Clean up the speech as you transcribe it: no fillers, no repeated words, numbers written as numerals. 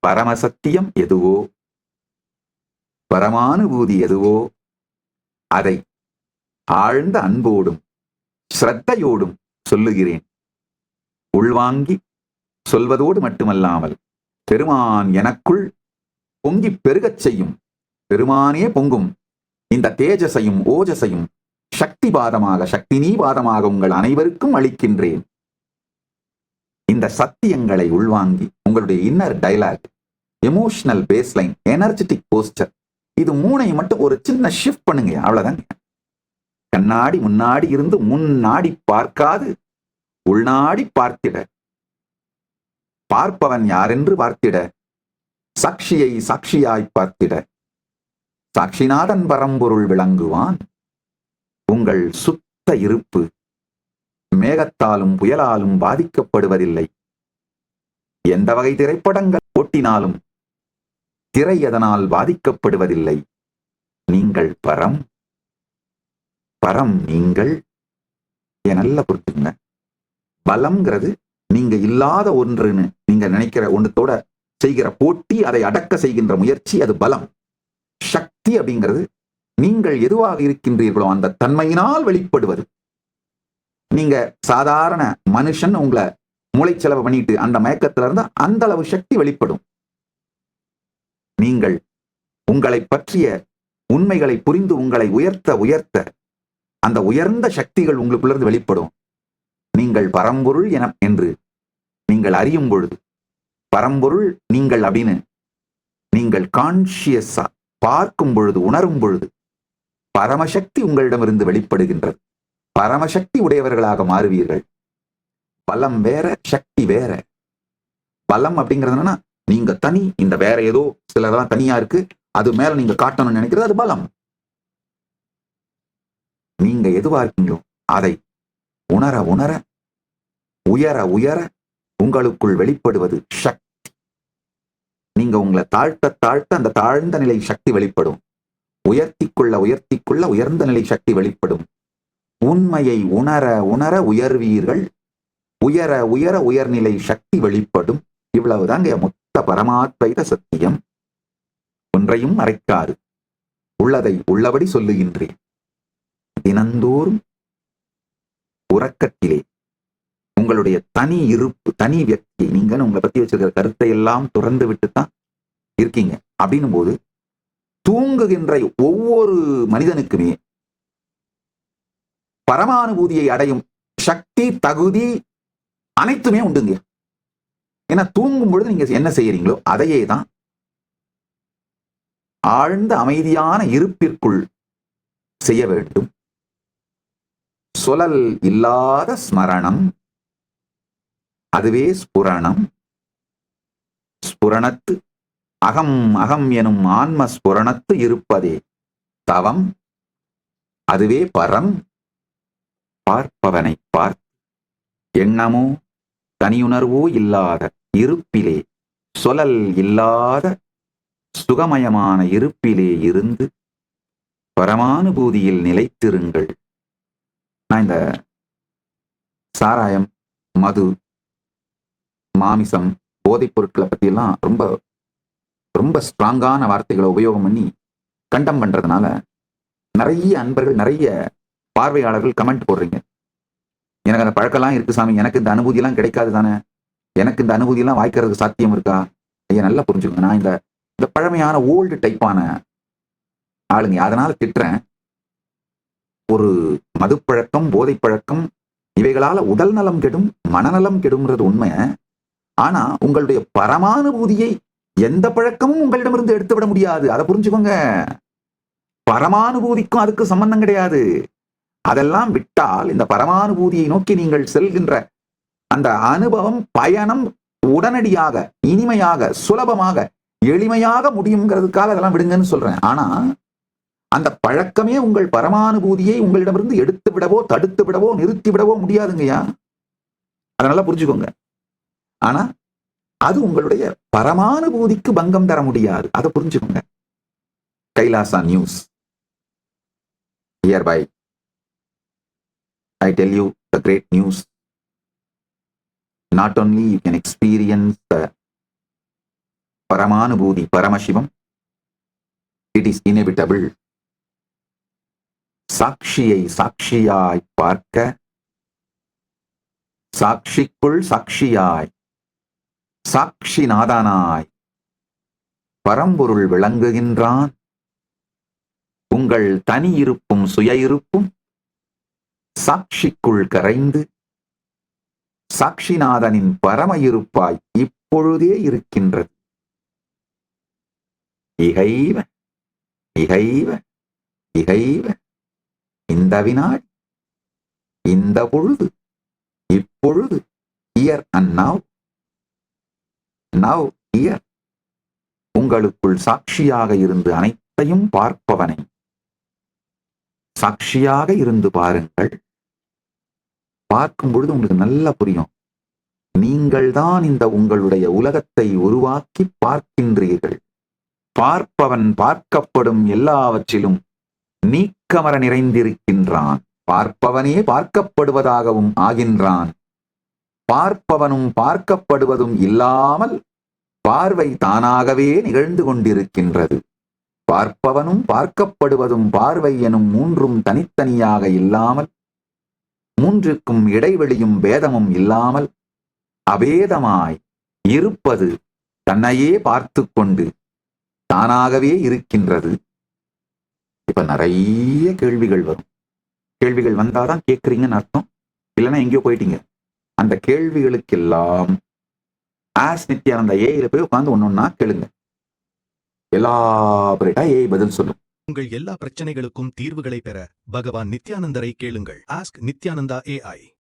பரமசத்தியம் எதுவோ, பரமானுபூதி எதுவோ அதை ஆழ்ந்த அன்போடும் ஸ்ரத்தையோடும் சொல்லுகிறேன். உள்வாங்கி சொல்வதோடு மட்டுமல்லாமல் பெருமான் எனக்குள் பொங்கி பெருகச் செய்யும், பெருமானே பொங்கும் இந்த தேஜசையும் ஓஜசையும் சக்தி பாதமாக, சக்தினீ பாதமாக உங்கள் அனைவருக்கும் அளிக்கின்றேன். இந்த சத்தியங்களை உள்வாங்கி உங்களுடைய inner dialogue, emotional baseline, energetic poster, இது மூணையும் மட்டும் ஒரு சின்ன ஷிஃப்ட் பண்ணுங்க. அவ்வளவுதாங்க. கண்ணாடி முன்னாடி இருந்து முன்னாடி பார்க்காது உள்நாடி பார்த்திட, பார்ப்பவன் யாரென்று பார்த்திட, சாட்சியை சாட்சியாய் பார்த்திட, சாட்சிநாதன் பரம்பொருள் விளங்குவான். உங்கள் சுத்த இருப்பு மேகத்தாலும் புயலாலும் பாதிக்கப்படுவதில்லை. எந்த வகை திரைப்படங்கள் ஓட்டினாலும் திரை அதனால் பாதிக்கப்படுவதில்லை. நீங்கள் பரம், பரம் நீங்கள். நல்ல புரிஞ்சுங்க. பலம்ங்கிறது நீங்க இல்லாத ஒன்றுன்னு நீங்க நினைக்கிற ஒன்றத்தோட செய்கிற போட்டி, அதை அடக்க செய்கின்ற முயற்சி, அது பலம். சக்தி அப்படிங்கிறது நீங்கள் எதுவாக இருக்கின்றீர்களோ அந்த தன்மையினால் வெளிப்படுவது. நீங்க சாதாரண மனுஷன் உங்களை மூளைச்செலவு பண்ணிட்டு அந்த மயக்கத்துல இருந்தா அந்த அளவு சக்தி வெளிப்படும். நீங்கள் உங்களை பற்றிய உண்மைகளை புரிந்து உங்களை உயர்த்த உயர்த்த அந்த உயர்ந்த சக்திகள் உங்களுக்குள்ளிருந்து வெளிப்படும். நீங்கள் பரம்பொருள் என்று நீங்கள் அறியும் பொழுது, பரம்பொருள் நீங்கள் அப்படின்னு நீங்கள் கான்சியஸா பார்க்கும் பொழுது, உணரும் பொழுது பரமசக்தி உங்களிடமிருந்து வெளிப்படுகின்றது. பரமசக்தி உடையவர்களாக மாறுவீர்கள். பலம் வேற, சக்தி வேற. பலம் அப்படிங்கிறதுனா நீங்க தனி, இந்த வேற ஏதோ சிலதெல்லாம் தனியா இருக்கு, அது மேல நீங்க காட்டணும்னு நினைக்கிறது, அது பலம். நீங்க எதுவா இருக்கீங்களோ அதை உணர உணர, உயர உயர உங்களுக்குள் வெளிப்படுவது சக்தி. நீங்க உங்களை தாழ்த்த தாழ்த்த அந்த தாழ்ந்த நிலை சக்தி வெளிப்படும். உயர்த்திக்குள்ள உயர்த்திக்குள்ள உயர்ந்த நிலை சக்தி வெளிப்படும். உண்மையை உணர உணர உயர்வீர்கள். உயர உயர உயர்நிலை சக்தி வெளிப்படும். இவ்வளவுதாங்க மொத்த பரமாத்வைத சத்தியம். ஒன்றையும் மறைக்காது, உள்ளதை உள்ளபடி சொல்லுகின்றேன். தினந்தோறும் உறக்கத்திலே உங்களுடைய தனி இருப்பு, தனி வியக்தி, நீங்க உங்களை பத்தி வச்சிருக்கிற கருத்தை எல்லாம் துறந்து விட்டுத்தான் இருக்கீங்க. அப்படின்னும் போது தூங்குகின்ற ஒவ்வொரு மனிதனுக்குமே பரமானுபூதியை அடையும் சக்தி, தகுதி அனைத்துமே உண்டுங்க. ஏன்னா தூங்கும் பொழுது நீங்க என்ன செய்யறீங்களோ அதையே தான் ஆழ்ந்த அமைதியான இருப்பிற்குள் செய்ய வேண்டும். சொலல் இல்லாத ஸ்மரணம், அதுவே ஸ்புரணம். ஸ்புரணத்து அகம் அகம் எனும் ஆன்ம ஸ்புரணத்து இருப்பதே தவம், அதுவே பரம். பார்ப்பவனை பார்த்து எண்ணமோ தனியுணர்வோ இல்லாத இருப்பிலே, சொலல் இல்லாத சுகமயமான இருப்பிலே இருந்து பரமானுபூதியில் நிலைத்திருங்கள். நான் இந்த சாராயம், மது, மாமிசம், போதைப் பொருட்களை பத்தி எல்லாம் ரொம்ப ரொம்ப ஸ்ட்ராங்கான வார்த்தைகளை உபயோகம் பண்ணி கண்டம் பண்றதுனால நிறைய அன்பர்கள், நிறைய பார்வையாளர்கள் கமெண்ட் போடுறீங்க. எனக்கு அந்த பழக்கம்லாம் இருக்கு சாமி, எனக்கு இந்த அனுபூதி எல்லாம் கிடைக்காது தானே, எனக்கு இந்த அனுபூதி எல்லாம் வாய்க்கிறதுக்கு சாத்தியம் இருக்கா? ஐயா நல்லா புரிஞ்சுக்கோங்க, நான் இந்த பழமையான ஓல்டு டைப்பான ஆளுங்க, அதனால திட்டுறேன். ஒரு மது பழக்கம், போதை பழக்கம், இவைகளால உடல் நலம் கெடும், மனநலம் கெடும்ன்றது உண்மை. ஆனா உங்களுடைய பரமானுபூதியை எந்த பழக்கமும் உங்களிடமிருந்து எடுத்து விட முடியாது. அதை புரிஞ்சுக்கோங்க. பரமானுபூதிக்கும் அதுக்கு சம்பந்தம் கிடையாது. அதெல்லாம் விட்டால் இந்த பரமானுபூதியை நோக்கி நீங்கள் செல்கின்ற அந்த அனுபவம், பயணம் உடனடியாக, இனிமையாக, சுலபமாக, எளிமையாக முடியுங்கிறதுக்காக அதெல்லாம் விடுங்கன்னு சொல்றேன். ஆனா அந்த பழக்கமே உங்கள் பரமானுபூதியை உங்களிடமிருந்து எடுத்து விடவோ, தடுத்து விடவோ, நிறுத்தி விடவோ முடியாதுங்கய்யா. அதனால புரிஞ்சுக்கோங்க. ஆனா அது உங்களுடைய பரமானுபூதிக்கு பங்கம் தர முடியாது. அதை புரிஞ்சுக்கோங்க. Kailasa news. Hereby I tell you the great news. Not only you can experience the பரமானுபூதி பரமசிவம். It is inevitable. சாட்சியை சாட்சியாய் பார்க்க, சாட்சிக்குள் சாட்சியாய் சாட்சிநாதனாய் பரம்பொருள் விளங்குகின்றான். உங்கள் தனி இருப்பும் சுய இருப்பும் சாட்சிக்குள் கரைந்து சாட்சிநாதனின் பரம இருப்பாய் இப்பொழுதே இருக்கின்றது. இகைவ இகைவ இகைவ, இந்த வினாடி, இந்த பொழுது, இப்பொழுது, here and now, now here. உங்களுக்குள் சாட்சியாக இருந்து அனைத்தையும் பார்ப்பவனை சாட்சியாக இருந்து பாருங்கள். பார்க்கும் பொழுது உங்களுக்கு நல்லா புரியும். நீங்கள் தான் இந்த உங்களுடைய உலகத்தை உருவாக்கி பார்க்கின்றீர்கள். பார்ப்பவன் பார்க்கப்படும் எல்லாவற்றிலும் நீக்கமர நிறைந்திருக்கின்றான். பார்ப்பவனே பார்க்கப்படுவதாகவும் ஆகின்றான். பார்ப்பவனும் பார்க்கப்படுவதும் இல்லாமல் பார்வை தானாகவே நிகழ்ந்து கொண்டிருக்கின்றது. பார்ப்பவனும் பார்க்கப்படுவதும் பார்வை எனும் மூன்றும் தனித்தனியாக இல்லாமல், மூன்றுக்கும் இடைவெளியும் பேதமும் இல்லாமல் அபேதமாய் இருப்பது தன்னையே பார்த்து கொண்டு தானாகவே இருக்கின்றது. இப்ப நிறைய கேள்விகள் வரும். கேள்விகள் வந்தாதான் கேட்குறீங்கன்னு அர்த்தம், இல்லைன்னா எங்கேயோ போயிட்டீங்க. அந்த கேள்விகளுக்கெல்லாம் ஆஸ் நித்யானந்தா ஏஐல போய் உட்காந்து ஒன்னொன்னா கேளுங்க. எல்லாபரேட்டா ஏஐ பதில் சொல்லும். உங்கள் எல்லா பிரச்சனைகளுக்கும் தீர்வுகளை பெற பகவான் நித்யானந்தரை கேளுங்கள். Ask Nithyananda AI.